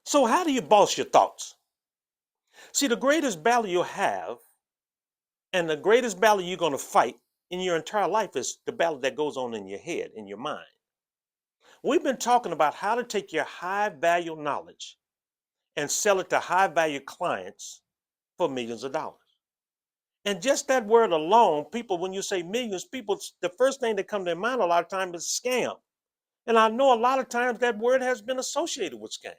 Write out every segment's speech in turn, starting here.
So how do you boss your thoughts? See, the greatest battle you have and the greatest battle you're going to fight in your entire life is the battle that goes on in your head, in your mind. We've been talking about how to take your high value knowledge and sell it to high value clients for millions of dollars. And just that word alone, people, when you say millions, people, the first thing that comes to their mind a lot of times is scam. And I know a lot of times that word has been associated with scam.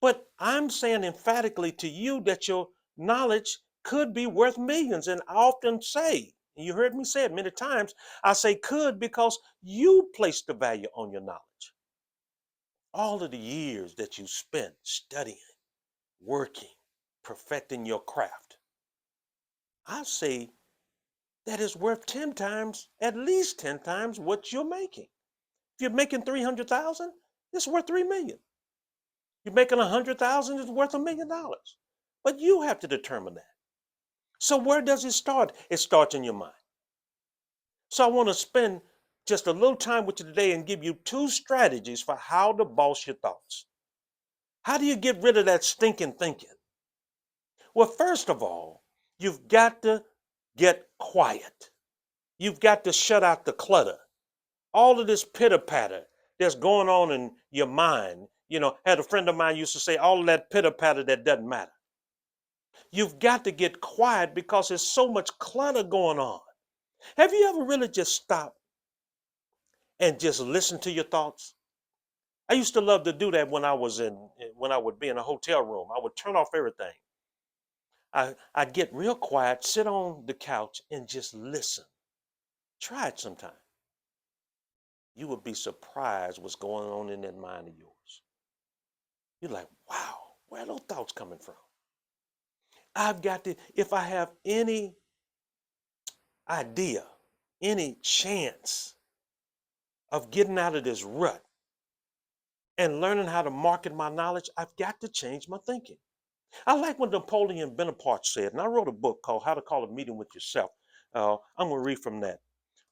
But I'm saying emphatically to you that your knowledge could be worth millions. And I often say, and you heard me say it many times, I say could because you place the value on your knowledge. All of the years that you spent studying, working, perfecting your craft, I say that is worth 10 times, at least 10 times what you're making. If you're making 300,000, it's worth 3 million. You're making 100,000, it's worth $1 million. But you have to determine that. So where does it start? It starts in your mind. So I want to spend just a little time with you today and give you two strategies for how to boss your thoughts. How do you get rid of that stinking thinking? Well, first of all, you've got to get quiet. You've got to shut out the clutter. All of this pitter patter that's going on in your mind. Had a friend of mine used to say, all of that pitter patter that doesn't matter. You've got to get quiet because there's so much clutter going on. Have you ever really just stopped and just listened to your thoughts? I used to love to do that when I would be in a hotel room. I would turn off everything. I'd get real quiet, sit on the couch, and just listen. Try it sometime. You would be surprised what's going on in that mind of yours. You're like, wow, where are those thoughts coming from? I've got to, if I have any idea, any chance of getting out of this rut and learning how to market my knowledge, I've got to change my thinking. I like what Napoleon Bonaparte said, and I wrote a book called How to Call a Meeting with Yourself. I'm going to read from that.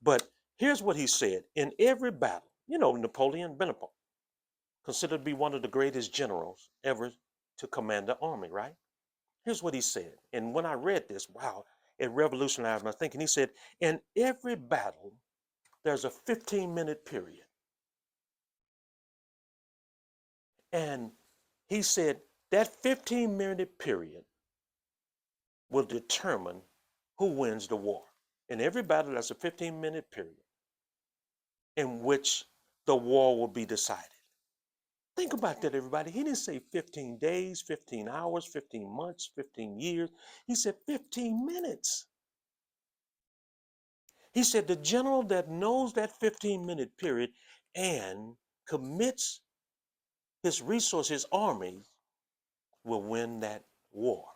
But here's what he said. In every battle, Napoleon Bonaparte, considered to be one of the greatest generals ever to command the army, right? Here's what he said. And when I read this, wow, it revolutionized my thinking. He said, in every battle, there's a 15-minute period. And he said that 15-minute period will determine who wins the war. In every battle, there's a 15-minute period in which the war will be decided. Think about that, everybody. He didn't say 15 days, 15 hours, 15 months, 15 years. He said 15 minutes. He said the general that knows that 15-minute period and commits his resources, his army, will win that war.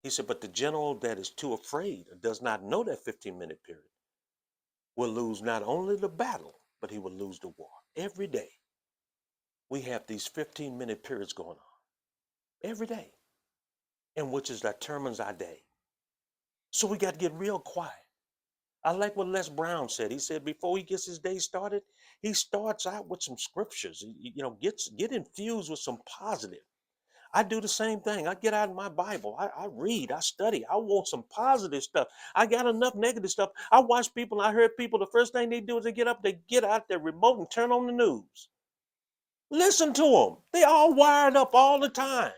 He said, but the general that is too afraid or does not know that 15-minute period will lose not only the battle, but he will lose the war. Every day, we have these 15-minute periods going on. Every day. In which is determines our day. So we got to get real quiet. I like what Les Brown said. He said before he gets his day started, he starts out with some scriptures. Get infused with some positive. I do the same thing. I get out my Bible. I read. I study. I want some positive stuff. I got enough negative stuff. I watch people. I heard people. The first thing they do is they get up. They get out their remote and turn on the news. Listen to them. They all wired up all the time.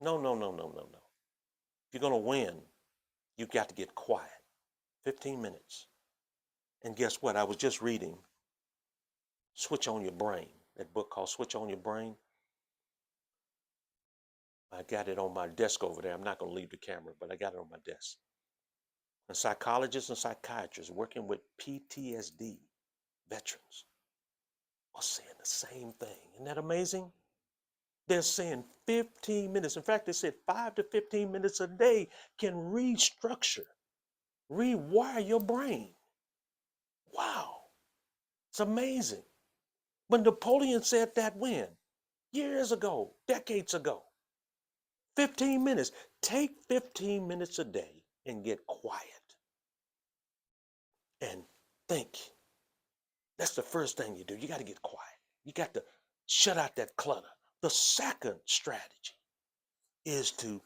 No, no, no, no, no, no. If you're gonna win, you got to get quiet. 15 minutes. And guess what? I was just reading Switch on Your Brain, that book called Switch on Your Brain. I got it on my desk over there. I'm not going to leave the camera, but I got it on my desk. And psychologists and psychiatrists working with PTSD veterans are saying the same thing. Isn't that amazing? They're saying 15 minutes. In fact, they said 5 to 15 minutes a day can restructure, rewire your brain. Wow. It's amazing. But Napoleon said that when? Years ago, decades ago. 15 minutes. Take 15 minutes a day and get quiet and think. That's the first thing you do. You got to get quiet. You got to Shut out that clutter. The second strategy is to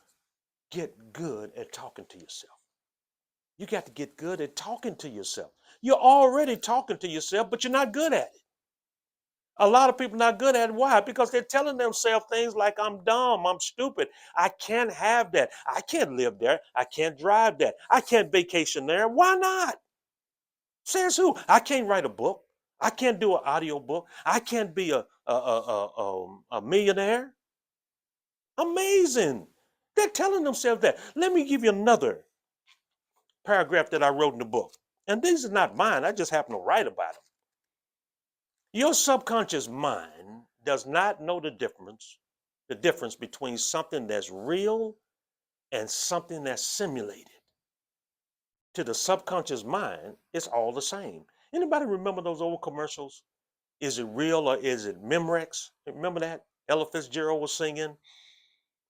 get good at talking to yourself. You got to get good at talking to yourself. You're already talking to yourself, but you're not good at it. A lot of people not good at it. Why? Because they're telling themselves things like, I'm dumb, I'm stupid, I can't have that, I can't live there, I can't drive that, I can't vacation there. Why not? Says who? I can't write a book. I can't do an audio book. I can't be a millionaire. Amazing. They're telling themselves that. Let me give you another paragraph that I wrote in the book. And these are not mine. I just happen to write about them. Your subconscious mind does not know the difference between something that's real and something that's simulated. To the subconscious mind, it's all the same. Anybody remember those old commercials? Is it real or is it Memorex? Remember that? Ella Fitzgerald was singing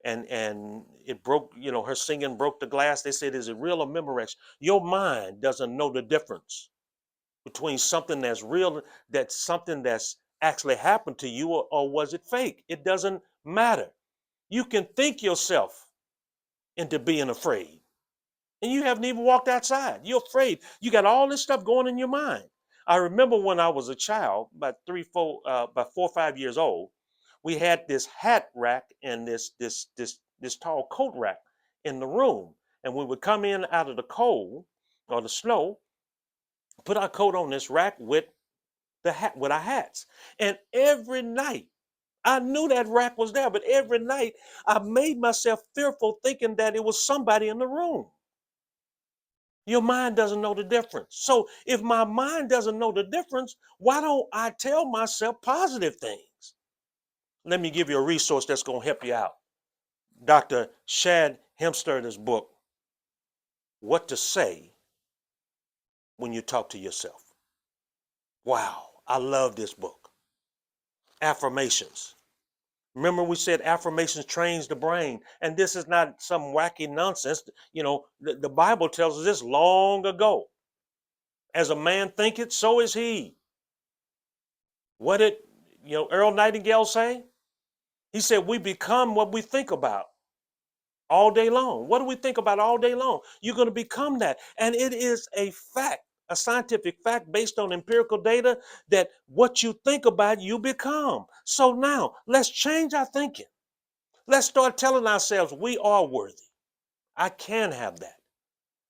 and it broke, her singing broke the glass. They said, is it real or Memorex? Your mind doesn't know the difference between something that's real, that's something that's actually happened to you, or was it fake? It doesn't matter. You can think yourself into being afraid. And you haven't even walked outside. You're afraid. You got all this stuff going in your mind. I remember when I was a child, about 4 or 5 years old, we had this hat rack and this tall coat rack in the room. And we would come in out of the cold or the snow, put our coat on this rack with our hats. And every night, I knew that rack was there, but every night I made myself fearful thinking that it was somebody in the room. Your mind doesn't know the difference. So if my mind doesn't know the difference, why don't I tell myself positive things? Let me give you a resource that's going to help you out. Dr. Shad Hemster's book, What to Say When You Talk to Yourself. Wow, I love this book. Affirmations. Remember we said affirmations trains the brain, and this is not some wacky nonsense. The Bible tells us this long ago. As a man thinketh, so is he. What did Earl Nightingale say? He said, we become what we think about all day long. What do we think about all day long? You're going to become that. And it is a fact, a scientific fact based on empirical data, that what you think about, you become. So now let's change our thinking. Let's start telling ourselves we are worthy. I can have that.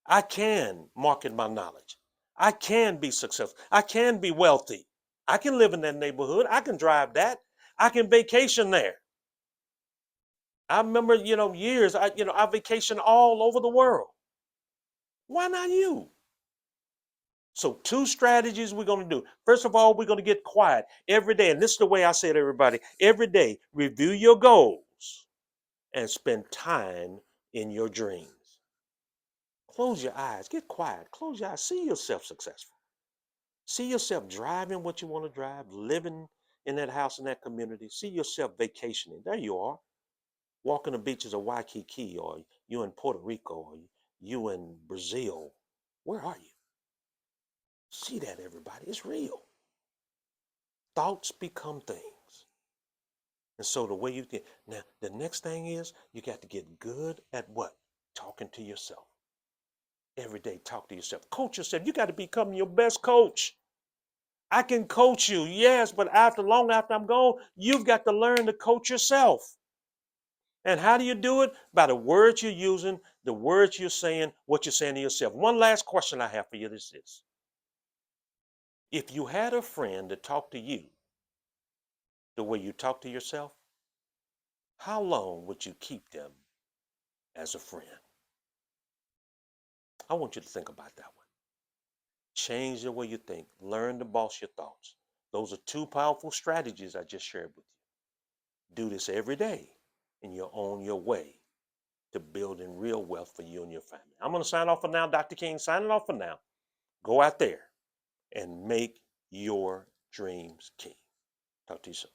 I can market my knowledge. I can be successful. I can be wealthy. I can live in that neighborhood. I can drive that. I can vacation there. I remember, years, I vacation all over the world. Why not you? So 2 strategies we're going to do. First of all, we're going to get quiet every day. And this is the way I say to everybody, every day, review your goals and spend time in your dreams. Close your eyes, get quiet, close your eyes, see yourself successful. See yourself driving what you want to drive, living in that house, in that community. See yourself vacationing. There you are, walking the beaches of Waikiki, or you in Puerto Rico, or you in Brazil. Where are you? See that, everybody. It's real. Thoughts become things. And so the way you get, now the next thing is you got to get good at what? Talking to yourself. Every day, talk to yourself. Coach yourself. You got to become your best coach. I can coach you, yes, but long after I'm gone, you've got to learn to coach yourself. And how do you do it? By the words you're using, the words you're saying, what you're saying to yourself. One last question I have for you is this. If you had a friend to talk to you the way you talk to yourself, how long would you keep them as a friend? I want you to think about that one. Change the way you think. Learn to boss your thoughts. Those are 2 powerful strategies I just shared with you. Do this every day, and you're on your way to building real wealth for you and your family. I'm going to sign off for now. Dr. King signing off for now. Go out there and make your dreams king. Talk to you soon.